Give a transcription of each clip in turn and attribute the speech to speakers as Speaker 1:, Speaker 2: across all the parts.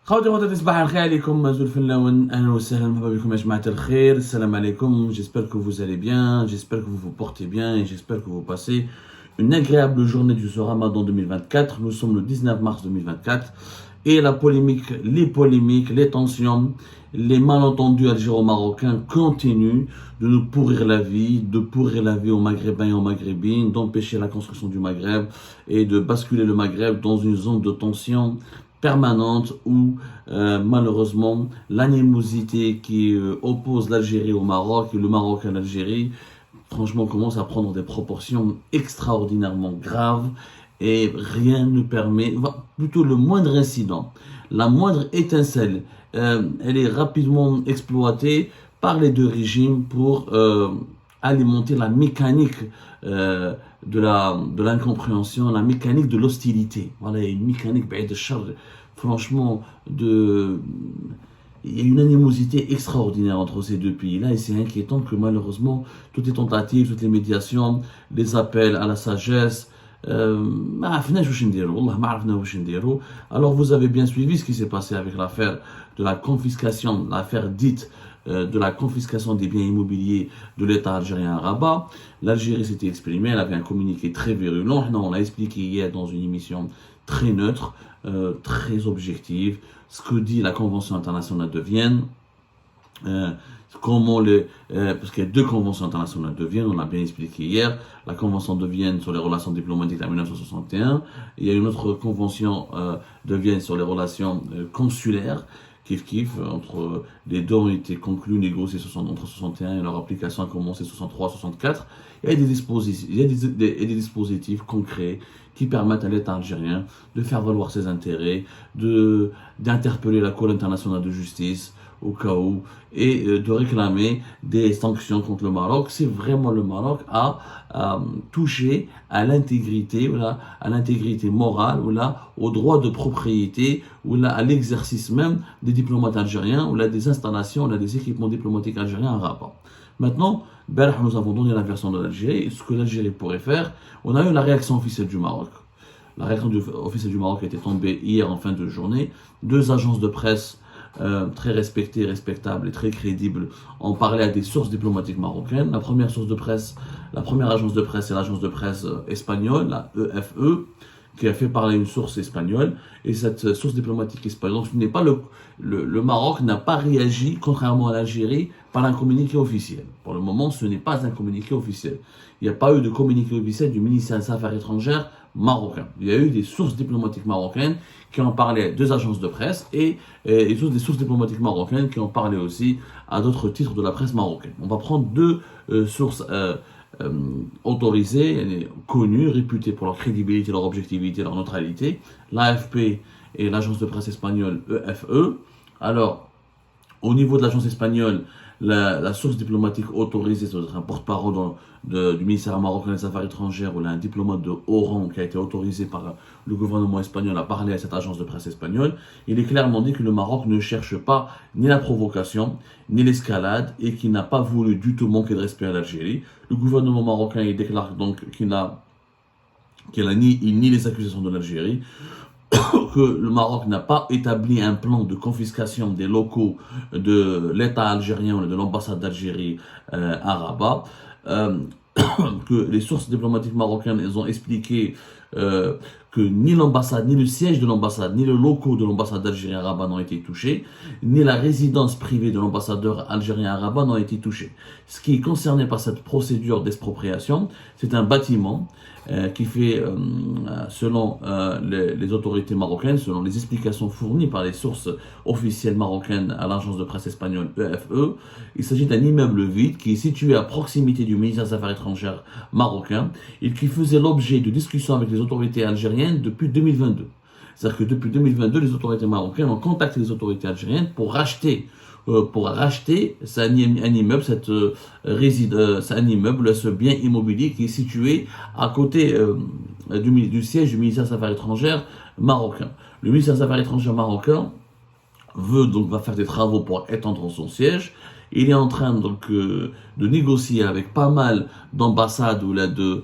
Speaker 1: خواتي خواتي صباح الخير عليكم مازال في اللون اهلا وسهلا مرحبا بكم يا جماعه الخير السلام عليكم. J'espère que vous allez bien, j'espère que vous vous portez bien et j'espère que vous passez une agréable journée du ce Ramadan 2024. Nous sommes le 19 mars 2024 et la polémique, les polémiques, les tensions, les malentendus algéro-marocains continuent de nous pourrir la vie, de pourrir la vie aux Maghrébins et aux Maghrébines, d'empêcher la construction du Maghreb et de basculer le Maghreb dans une zone de tension permanente où malheureusement l'animosité qui oppose l'Algérie au Maroc et le Maroc à l'Algérie franchement commence à prendre des proportions extraordinairement graves et rien ne permet, plutôt le moindre incident, la moindre étincelle, elle est rapidement exploitée par les deux régimes pour alimenter la mécanique de l'incompréhension, la mécanique de l'hostilité. Voilà, il y a une mécanique de charge, franchement, il y a une animosité extraordinaire entre ces deux pays-là et c'est inquiétant que malheureusement toutes les tentatives, toutes les médiations, les appels à la sagesse, alors vous avez bien suivi ce qui s'est passé avec l'affaire de la confiscation, l'affaire dite de la confiscation des biens immobiliers de l'État algérien à Rabat. L'Algérie s'était exprimée, elle avait un communiqué très virulent. On l'a expliqué hier dans une émission très neutre, très objective, ce que dit la Convention internationale de Vienne. Parce qu'il y a deux conventions internationales de Vienne, on l'a bien expliqué hier, la convention de Vienne sur les relations diplomatiques en 1961, il y a une autre convention de Vienne sur les relations consulaires, entre les deux ont été conclus, négociés entre 61 et leur application a commencé 63-64, il y a des dispositifs concrets qui permettent à l'État algérien de faire valoir ses intérêts, d'interpeller la Cour internationale de justice, au cas où, et de réclamer des sanctions contre le Maroc si vraiment le Maroc a touché à l'intégrité morale au droit de propriété à l'exercice même des diplomates algériens des installations des équipements diplomatiques algériens à Rabat. Maintenant, nous avons donné la version de l'Algérie, ce que l'Algérie pourrait faire. On a eu la réaction officielle du Maroc. La réaction officielle du Maroc était tombée hier en fin de journée. Deux agences de presse très respectées, respectables et très crédibles ont parlé à des sources diplomatiques marocaines. La première agence de presse, c'est l'agence de presse espagnole, la EFE, qui a fait parler une source espagnole. Et cette source diplomatique espagnole, donc ce n'est pas le Maroc n'a pas réagi, contrairement à l'Algérie, par un communiqué officiel. Pour le moment, ce n'est pas un communiqué officiel. Il n'y a pas eu de communiqué officiel du ministère des Affaires étrangères marocain. Il y a eu des sources diplomatiques marocaines qui ont parlé à deux agences de presse et des sources diplomatiques marocaines qui ont parlé aussi à d'autres titres de la presse marocaine. On va prendre deux sources autorisées, connues, réputées pour leur crédibilité, leur objectivité, leur neutralité, l'AFP et l'agence de presse espagnole EFE. Alors, au niveau de l'agence espagnole, la source diplomatique autorisée, ça doit être un porte-parole du ministère marocain des Affaires étrangères ou un diplomate de haut rang qui a été autorisé par le gouvernement espagnol à parler à cette agence de presse espagnole. Il est clairement dit que le Maroc ne cherche pas ni la provocation, ni l'escalade et qu'il n'a pas voulu du tout manquer de respect à l'Algérie. Le gouvernement marocain il déclare donc qu'il nie les accusations de l'Algérie, que le Maroc n'a pas établi un plan de confiscation des locaux de l'État algérien ou de l'ambassade d'Algérie à Rabat, que les sources diplomatiques marocaines elles ont expliqué que ni l'ambassade, ni le siège de l'ambassade, ni le locaux de l'ambassade d'Algérie à Rabat n'ont été touchés, ni la résidence privée de l'ambassadeur algérien à Rabat n'ont été touchés. Ce qui est concerné par cette procédure d'expropriation, c'est un bâtiment qui fait, selon les autorités marocaines, selon les explications fournies par les sources officielles marocaines à l'agence de presse espagnole EFE, il s'agit d'un immeuble vide qui est situé à proximité du ministère des Affaires étrangères marocain et qui faisait l'objet de discussions avec les autorités algériennes depuis 2022. C'est-à-dire que depuis 2022, les autorités marocaines ont contacté les autorités algériennes pour racheter un immeuble, un immeuble, ce bien immobilier qui est situé à côté du siège du ministère des Affaires étrangères marocain. Le ministère des Affaires étrangères marocain va faire des travaux pour étendre son siège. Il est en train de négocier avec pas mal d'ambassades ou de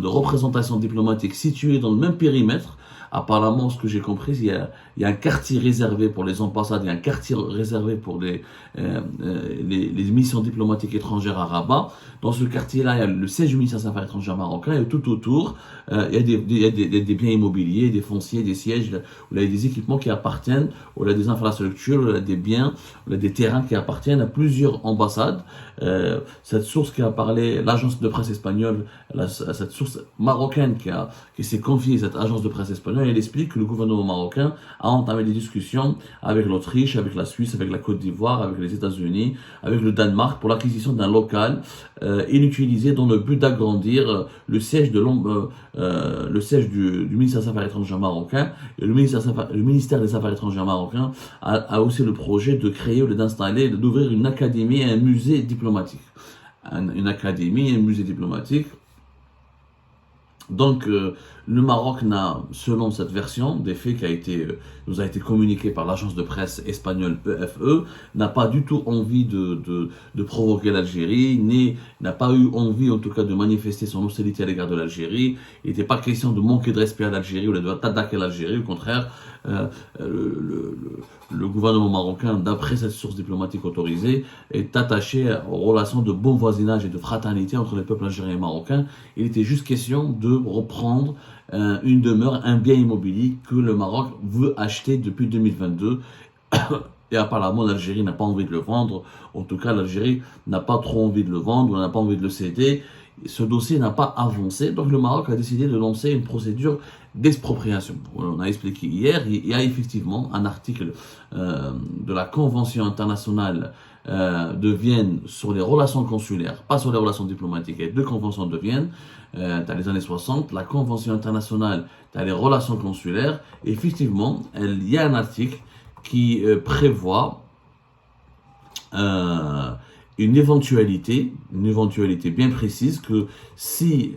Speaker 1: représentations diplomatiques situées dans le même périmètre apparemment, ce que j'ai compris, il y a un quartier réservé pour les ambassades, il y a un quartier réservé pour les missions diplomatiques étrangères à Rabat. Dans ce quartier-là, il y a le siège du ministère des Affaires étrangères marocain, et tout autour, il y a des biens immobiliers, des fonciers, des sièges, où il y a des équipements qui appartiennent, où il y a des infrastructures, où il y a des biens, où il y a des terrains qui appartiennent à plusieurs ambassades. Cette source qui a parlé, l'agence de presse espagnole, cette source marocaine qui s'est confiée à cette agence de presse espagnole, elle explique que le gouvernement marocain a entamé des discussions avec l'Autriche, avec la Suisse, avec la Côte d'Ivoire, avec les États-Unis, avec le Danemark pour l'acquisition d'un local inutilisé dans le but d'agrandir le siège du ministère des Affaires étrangères marocain. Et le ministère des Affaires étrangères marocain a aussi le projet de créer ou d'installer, d'ouvrir une académie et un musée diplomatique. Une académie et un musée diplomatique. Donc, le Maroc n'a, selon cette version des faits nous a été communiquée par l'agence de presse espagnole EFE, n'a pas du tout envie de provoquer l'Algérie, n'a pas eu envie, en tout cas, de manifester son hostilité à l'égard de l'Algérie. Il n'était pas question de manquer de respect à l'Algérie ou d'attaquer l'Algérie. Au contraire, le gouvernement marocain, d'après cette source diplomatique autorisée, est attaché aux relations de bon voisinage et de fraternité entre les peuples algériens et marocains. Il était juste question de reprendre une demeure, un bien immobilier que le Maroc veut acheter depuis 2022. Et apparemment, l'Algérie n'a pas envie de le vendre. En tout cas, l'Algérie n'a pas trop envie de le vendre, n'a pas envie de le céder. Ce dossier n'a pas avancé, donc le Maroc a décidé de lancer une procédure d'expropriation. On a expliqué hier, il y a effectivement un article de la Convention internationale de Vienne sur les relations consulaires, pas sur les relations diplomatiques. Il y a deux conventions de Vienne, dans les années 60, la Convention internationale dans les relations consulaires. Et effectivement, il y a un article qui prévoit une éventualité bien précise que si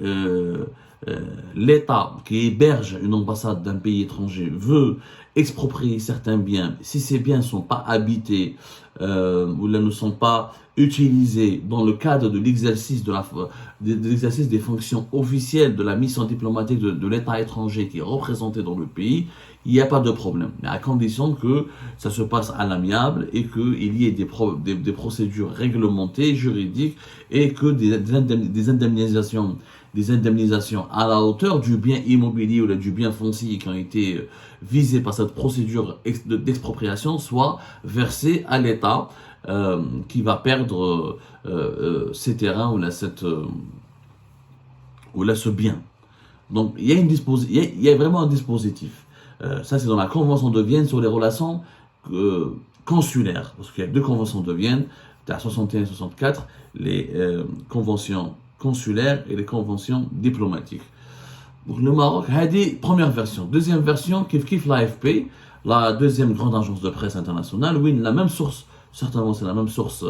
Speaker 1: l'État qui héberge une ambassade d'un pays étranger veut exproprier certains biens, si ces biens ne sont pas habités ou ne sont pas utilisés dans le cadre de l'exercice des fonctions officielles de la mission diplomatique de l'État étranger qui est représenté dans le pays, il n'y a pas de problème, mais à condition que ça se passe à l'amiable et qu'il y ait des procédures réglementées, juridiques, et que des indemnisations à la hauteur du bien immobilier ou du bien foncier qui ont été visés par cette procédure d'expropriation soient versées à l'État qui va perdre ces terrains ou ce bien. Donc il y a vraiment un dispositif. Ça, c'est dans la Convention de Vienne sur les relations consulaires. Parce qu'il y a deux conventions de Vienne, à 61 et 64, les conventions consulaires et les conventions diplomatiques. Donc le Maroc a dit première version. Deuxième version, kif l'AFP, la deuxième grande agence de presse internationale, oui, la même source, certainement c'est la même source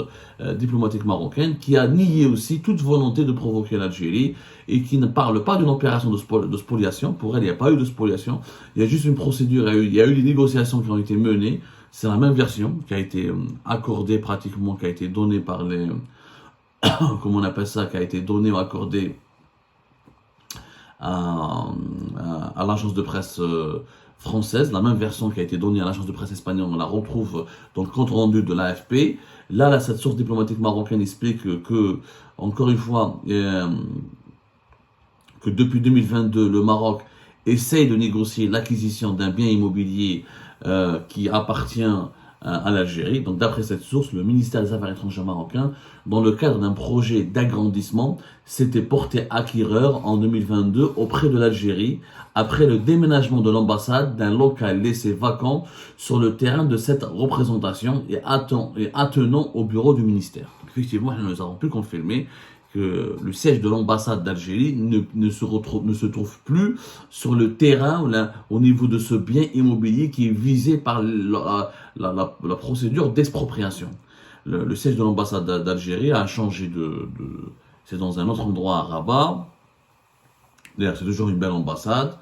Speaker 1: diplomatique marocaine, qui a nié aussi toute volonté de provoquer l'Algérie et qui ne parle pas d'une opération de spoliation. Pour elle, il n'y a pas eu de spoliation, il y a juste une procédure, il y a eu des négociations qui ont été menées. C'est la même version qui a été accordée pratiquement, qui a été donnée par les... comment on appelle ça, qui a été donnée ou accordée à l'agence de presse française, la même version qui a été donnée à l'agence de presse espagnole, on la retrouve dans le compte rendu de l'AFP. Là, cette source diplomatique marocaine explique que encore une fois, que depuis 2022, le Maroc essaye de négocier l'acquisition d'un bien immobilier qui appartient à l'Algérie. Donc d'après cette source, le ministère des Affaires étrangères marocain, dans le cadre d'un projet d'agrandissement, s'était porté acquéreur en 2022 auprès de l'Algérie, après le déménagement de l'ambassade d'un local laissé vacant sur le terrain de cette représentation et attenant au bureau du ministère. Donc, effectivement, nous avons pu confirmer que le siège de l'ambassade d'Algérie ne se trouve plus sur le terrain au niveau de ce bien immobilier qui est visé par la procédure d'expropriation. Le siège de l'ambassade d'Algérie a changé c'est dans un autre endroit à Rabat. D'ailleurs, c'est toujours une belle ambassade.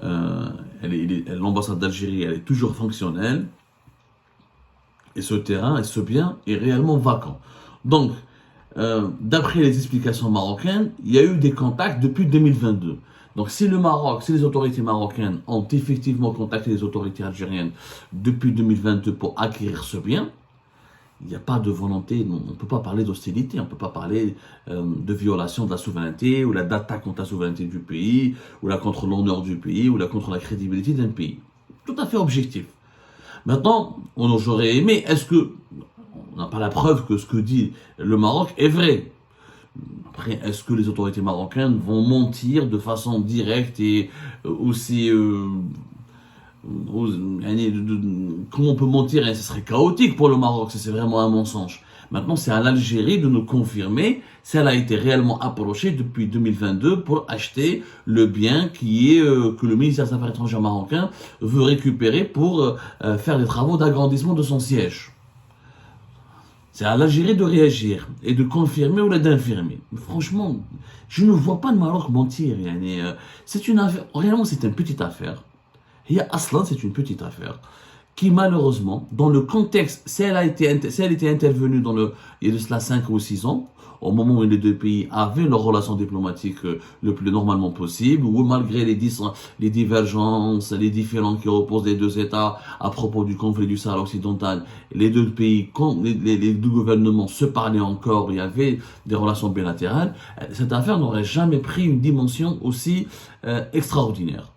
Speaker 1: L'ambassade d'Algérie, elle est toujours fonctionnelle. Et ce terrain et ce bien est réellement vacant. Donc, d'après les explications marocaines, il y a eu des contacts depuis 2022. Donc si le Maroc, si les autorités marocaines ont effectivement contacté les autorités algériennes depuis 2022 pour acquérir ce bien, il n'y a pas de volonté, on ne peut pas parler d'hostilité, on ne peut pas parler de violation de la souveraineté, ou d'attaque contre la souveraineté du pays, ou là contre l'honneur du pays, ou là contre la crédibilité d'un pays. Tout à fait objectif. Maintenant, j'aurais aimé, est-ce que, on n'a pas la preuve que ce que dit le Maroc est vrai. Après, est-ce que les autorités marocaines vont mentir de façon directe et aussi... comment on peut mentir, et ce serait chaotique pour le Maroc si c'est vraiment un mensonge. Maintenant, c'est à l'Algérie de nous confirmer si elle a été réellement approchée depuis 2022 pour acheter le bien que le ministère des Affaires étrangères marocain veut récupérer pour faire des travaux d'agrandissement de son siège. C'est à l'Algérie de réagir et de confirmer ou d'infirmer. Franchement, je ne vois pas le Maroc mentir. C'est une affaire, réellement c'est une petite affaire. Et Aslan, c'est une petite affaire qui malheureusement, dans le contexte, si elle était intervenue il y a de cela 5 ou 6 ans, au moment où les deux pays avaient leurs relations diplomatiques le plus normalement possible, ou malgré les divergences, les différends qui opposent les deux États à propos du conflit du Sahara occidental, les deux pays, les deux gouvernements se parlaient encore, il y avait des relations bilatérales, cette affaire n'aurait jamais pris une dimension aussi extraordinaire.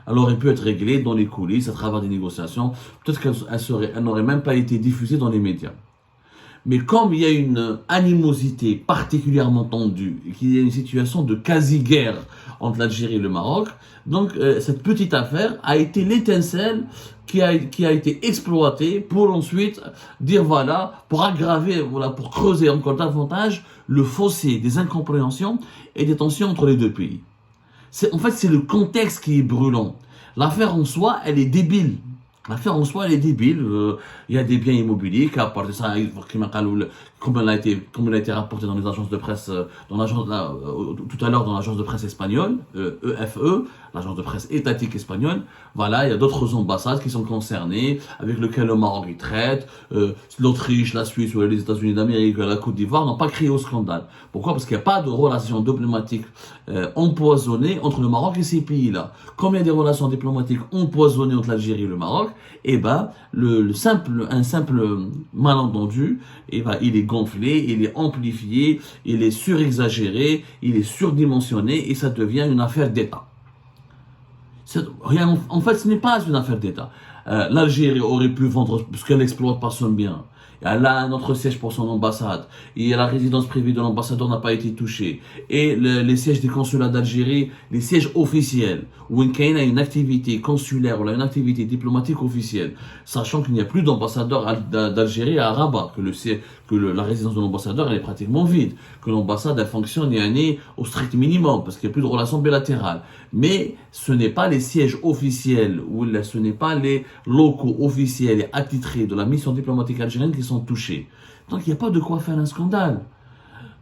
Speaker 1: Elle aurait pu être réglée dans les coulisses, à travers des négociations. Peut-être qu'elle n'aurait même pas été diffusée dans les médias. Mais comme il y a une animosité particulièrement tendue, et qu'il y a une situation de quasi-guerre entre l'Algérie et le Maroc, donc cette petite affaire a été l'étincelle qui a été exploitée pour ensuite dire voilà, pour aggraver, voilà, pour creuser encore davantage le fossé des incompréhensions et des tensions entre les deux pays. En fait, c'est le contexte qui est brûlant. L'affaire en soi, elle est débile. L'affaire en soi, elle est débile. Il y a des biens immobiliers qui apportent ça, comme il a été rapporté dans les agences de presse, tout à l'heure dans l'agence de presse espagnole, EFE, l'agence de presse étatique espagnole. Voilà, il y a d'autres ambassades qui sont concernées, avec lesquelles le Maroc y traite. L'Autriche, la Suisse ou les États-Unis d'Amérique, la Côte d'Ivoire n'ont pas crié au scandale. Pourquoi? Parce qu'il n'y a pas de relations diplomatiques empoisonnées entre le Maroc et ces pays-là. Comme il y a des relations diplomatiques empoisonnées entre l'Algérie et le Maroc, et ben un simple malentendu, et ben il est gonflé, il est amplifié, il est surexagéré, il est surdimensionné et ça devient une affaire d'État. En fait, ce n'est pas une affaire d'État. L'Algérie aurait pu vendre ce qu'elle exploite par son bien. Elle a un autre siège pour son ambassade. Et la résidence privée de l'ambassadeur n'a pas été touchée. Et les sièges des consulats d'Algérie, les sièges officiels, où il y a une activité consulaire ou une activité diplomatique officielle, sachant qu'il n'y a plus d'ambassadeur d'Algérie à Rabat, que la résidence de l'ambassadeur elle est pratiquement vide, que l'ambassade elle fonctionne au strict minimum, parce qu'il n'y a plus de relations bilatérales. Mais ce n'est pas les sièges officiels, ou ce n'est pas les locaux officiels et attitrés de la mission diplomatique algérienne qui sont touchés. Donc il n'y a pas de quoi faire un scandale.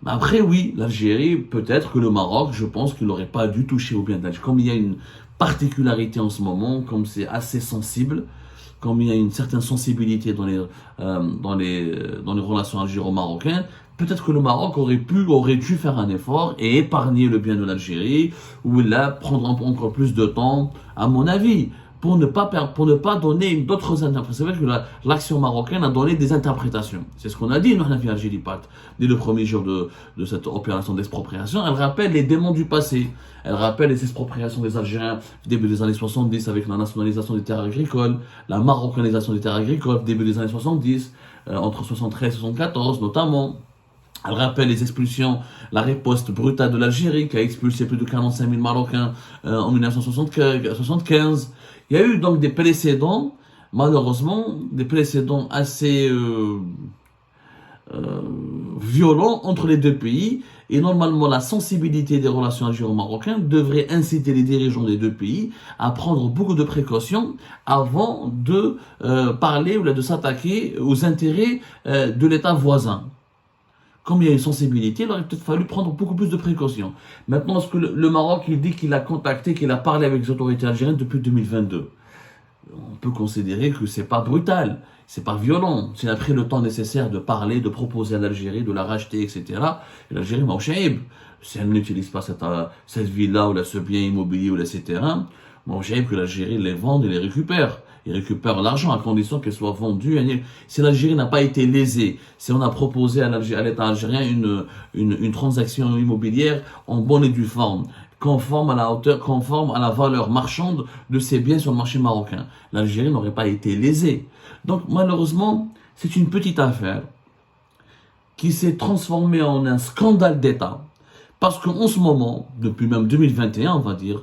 Speaker 1: Mais après oui, l'Algérie, peut-être que le Maroc, je pense qu'il n'aurait pas dû toucher au bien d'Algérie. Comme il y a une particularité en ce moment, comme c'est assez sensible, comme il y a une certaine sensibilité dans les relations algéro-marocaines, peut-être que le Maroc aurait dû faire un effort et épargner le bien de l'Algérie, ou là prendre encore plus de temps, à mon avis, pour ne pas donner d'autres interprétations. C'est vrai que l'action marocaine a donné des interprétations. C'est ce qu'on a dit, nous, on a fait Algérie Pat, dès le premier jour de cette opération d'expropriation. Elle rappelle les démons du passé. Elle rappelle les expropriations des Algériens début des années 70 avec la nationalisation des terres agricoles, la marocanisation des terres agricoles début des années 70, entre 73 et 74 notamment. Elle rappelle les expulsions, la riposte brutale de l'Algérie qui a expulsé plus de 45 000 Marocains en 1975. Il y a eu donc des précédents, malheureusement, des précédents assez violents entre les deux pays. Et normalement, la sensibilité des relations algéro-marocaines devrait inciter les dirigeants des deux pays à prendre beaucoup de précautions avant de parler ou de s'attaquer aux intérêts de l'État voisin. Comme il y a une sensibilité, il aurait peut-être fallu prendre beaucoup plus de précautions. Maintenant, est-ce que le Maroc, il dit qu'il a contacté, qu'il a parlé avec les autorités algériennes depuis 2022? on peut considérer que c'est pas brutal, c'est pas violent. S'il a pris le temps nécessaire de parler, de proposer à l'Algérie, de la racheter, etc., et l'Algérie m'a si elle n'utilise pas cette ville-là, ou là, ce bien immobilier, ou là, etc., que l'Algérie les vende et les récupère. Ils récupèrent l'argent à condition qu'elle soit vendue. Si l'Algérie n'a pas été lésée, si on a proposé à l'État algérien une transaction immobilière en bonne et due forme, conforme à la hauteur, conforme à la valeur marchande de ces biens sur le marché marocain, l'Algérie n'aurait pas été lésée. Donc malheureusement, c'est une petite affaire qui s'est transformée en un scandale d'État. Parce qu'en ce moment, depuis même 2021, on va dire,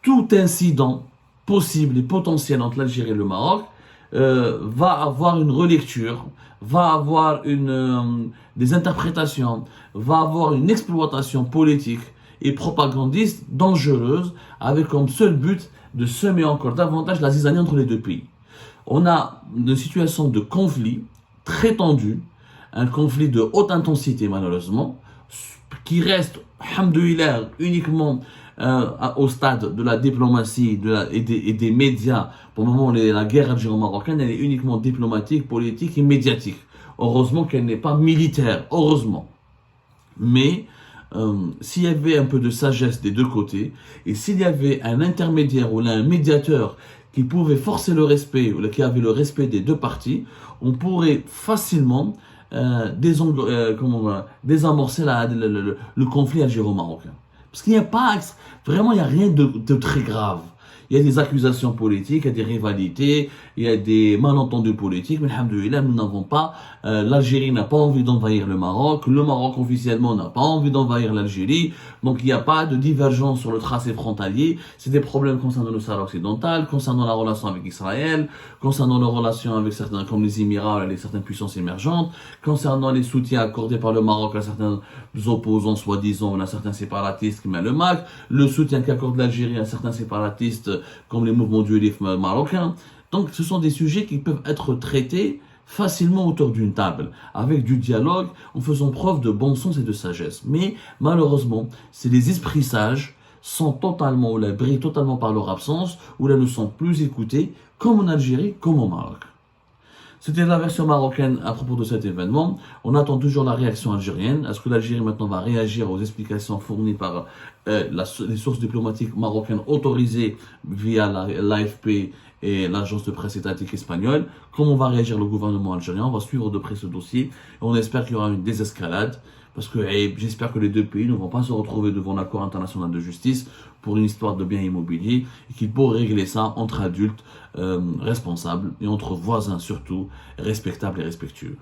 Speaker 1: tout incident possible et potentiel entre l'Algérie et le Maroc va avoir une relecture, va avoir des interprétations, va avoir une exploitation politique et propagandiste dangereuse avec comme seul but de semer encore davantage la zizanie entre les deux pays. On a une situation de conflit très tendue, un conflit de haute intensité malheureusement, qui reste, alhamdoulilah, uniquement au stade de la diplomatie et des médias. Pour le moment, la guerre algéro-marocaine, elle est uniquement diplomatique, politique et médiatique. Heureusement qu'elle n'est pas militaire, heureusement. Mais s'il y avait un peu de sagesse des deux côtés, et s'il y avait un intermédiaire ou là, un médiateur qui pouvait forcer le respect, ou qui avait le respect des deux parties, on pourrait facilement désamorcer le conflit algéro-marocain. Parce qu'il n'y a pas, vraiment, il n'y a rien de très grave. Il y a des accusations politiques, il y a des rivalités, il y a des malentendus politiques, mais alhamdoulilah, nous n'avons pas, l'Algérie n'a pas envie d'envahir le Maroc officiellement n'a pas envie d'envahir l'Algérie, donc il n'y a pas de divergence sur le tracé frontalier, c'est des problèmes concernant le Sahara occidental, concernant la relation avec Israël, concernant nos relations avec certains, comme les Émirats et certaines puissances émergentes, concernant les soutiens accordés par le Maroc à certains opposants, soi-disant, à certains séparatistes qui mettent le MAC, le soutien qu'accorde l'Algérie à certains séparatistes comme les mouvements dualistes marocains. Donc ce sont des sujets qui peuvent être traités facilement autour d'une table, avec du dialogue, en faisant preuve de bon sens et de sagesse. Mais malheureusement, c'est les esprits sages sont totalement, ou là, brillent totalement par leur absence, ou là ne sont plus écoutés, comme en Algérie, comme au Maroc. C'était la version marocaine à propos de cet événement. On attend toujours la réaction algérienne. Est-ce que l'Algérie maintenant va réagir aux explications fournies par les sources diplomatiques marocaines autorisées via l'AFP et l'agence de presse étatique espagnole? Comment va réagir le gouvernement algérien? On va suivre de près ce dossier. Et on espère qu'il y aura une désescalade. Parce que j'espère que les deux pays ne vont pas se retrouver devant l'accord international de justice pour une histoire de biens immobiliers et qu'ils pourraient régler ça entre adultes responsables et entre voisins surtout respectables et respectueux.